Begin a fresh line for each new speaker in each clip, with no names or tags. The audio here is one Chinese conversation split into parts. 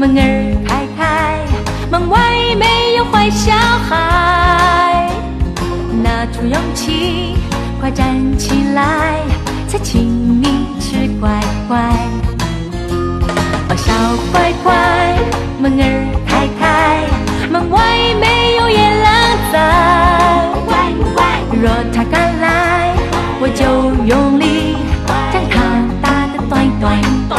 门儿开开，门外没有坏小孩。拿出勇气，快站起来，才请你吃乖乖。哦，小乖乖，门儿开开，门外没有野狼在。若他敢来，我就用力将他打得断断断。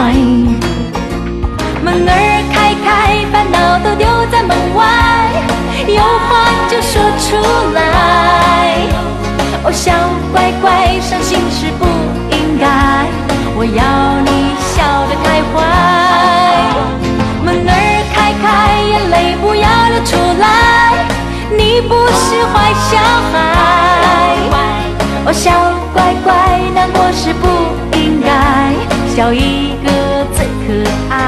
门儿开开，烦恼都丢在门外，有话就说出来。哦，小乖乖，伤心事不应该，我要你笑得开怀。门儿开开，眼泪不要流出来，你不是坏小孩。哦，小乖乖，难过是不应该，笑一个最可爱。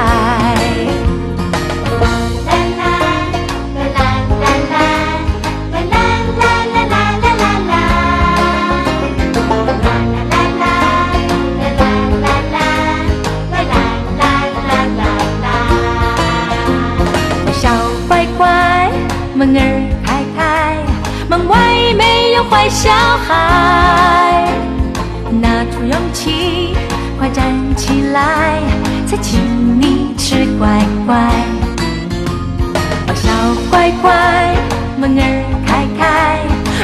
门儿开开，门外没有坏小孩。拿出勇气，快站起来，才请你吃乖乖。哦，小乖乖，门儿开开，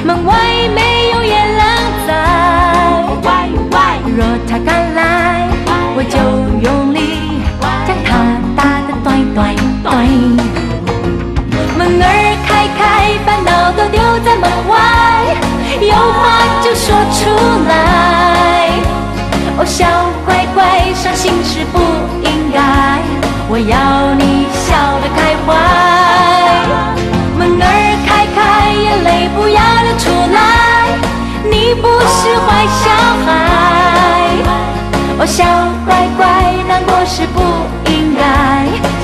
门外没有野狼在。若他敢来，我就用力将他打得断断断。门儿开开，烦恼都丢在门外，有话就说出来。哦，小乖乖，伤心事不应该，我要你笑得开怀。门儿开开，眼泪不要流出来，你不是坏小孩。哦，小乖乖，难过是不应该，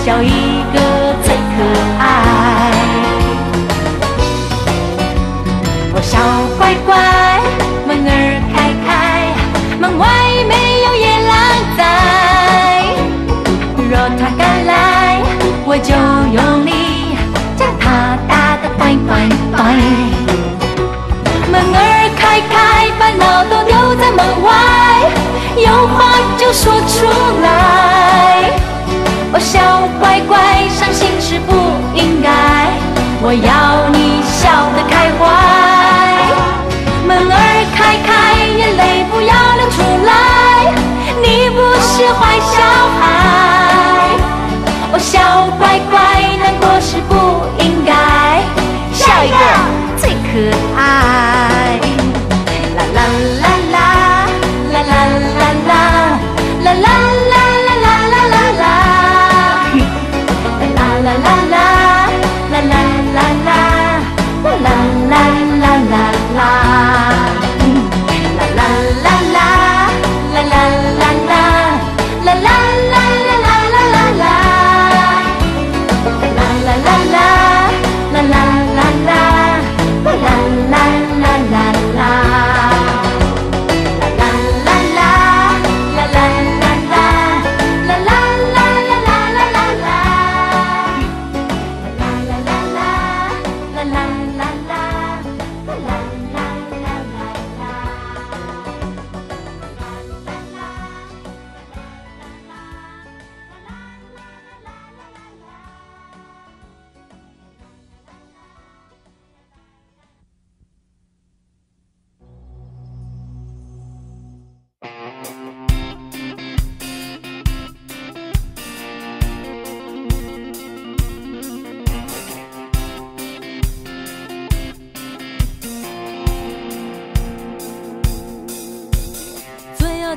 笑一个最可爱。哦，小乖乖，门儿开开，门外没有野狼在。若他敢来，我就用力将他打得断断断。门儿开开，烦恼都丢在门外，有话就说出来。哦，小乖乖，伤心事不应该，我要你笑得开怀。门儿开开，眼泪不要流出来，你不是坏小孩。哦，小乖乖，难过是不应该，笑一个最可爱。啦啦啦啦，啦啦啦啦，啦啦啦啦啦啦啦啦，啦啦啦啦，啦啦啦啦，啦啦啦啦啦啦。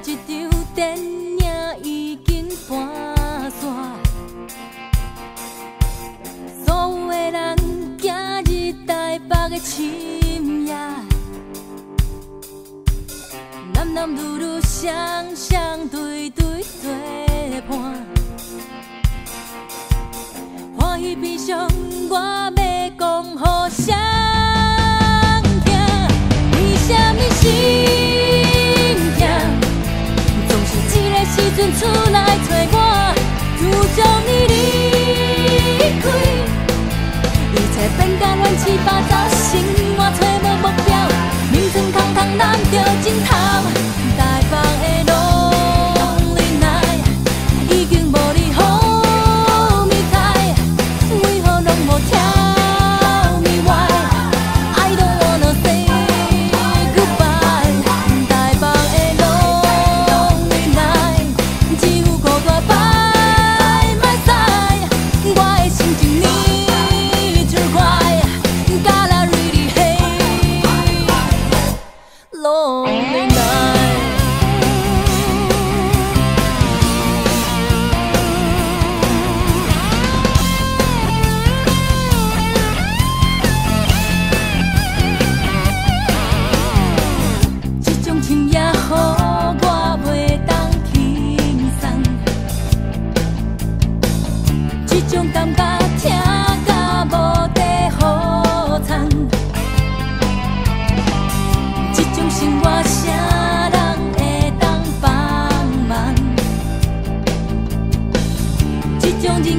一场电影已经搬线，所有的人行入台北的深夜，男男女女双双对对作伴，欢喜悲伤我要讲互谁听？为什么心痛？总是这个时阵出来找我，就将你离。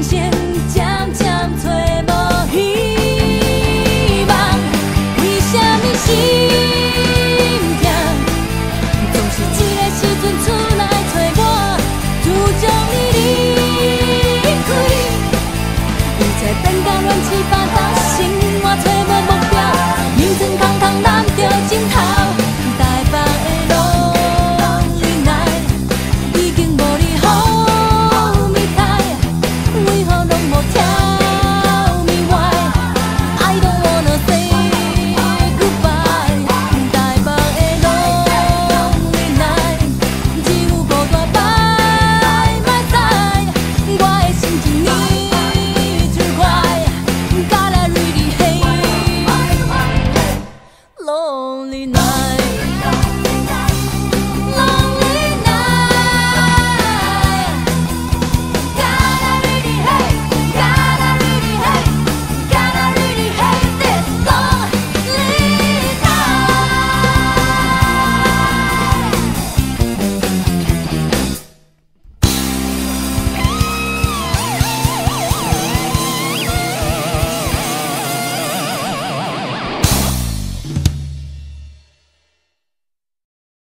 鲜。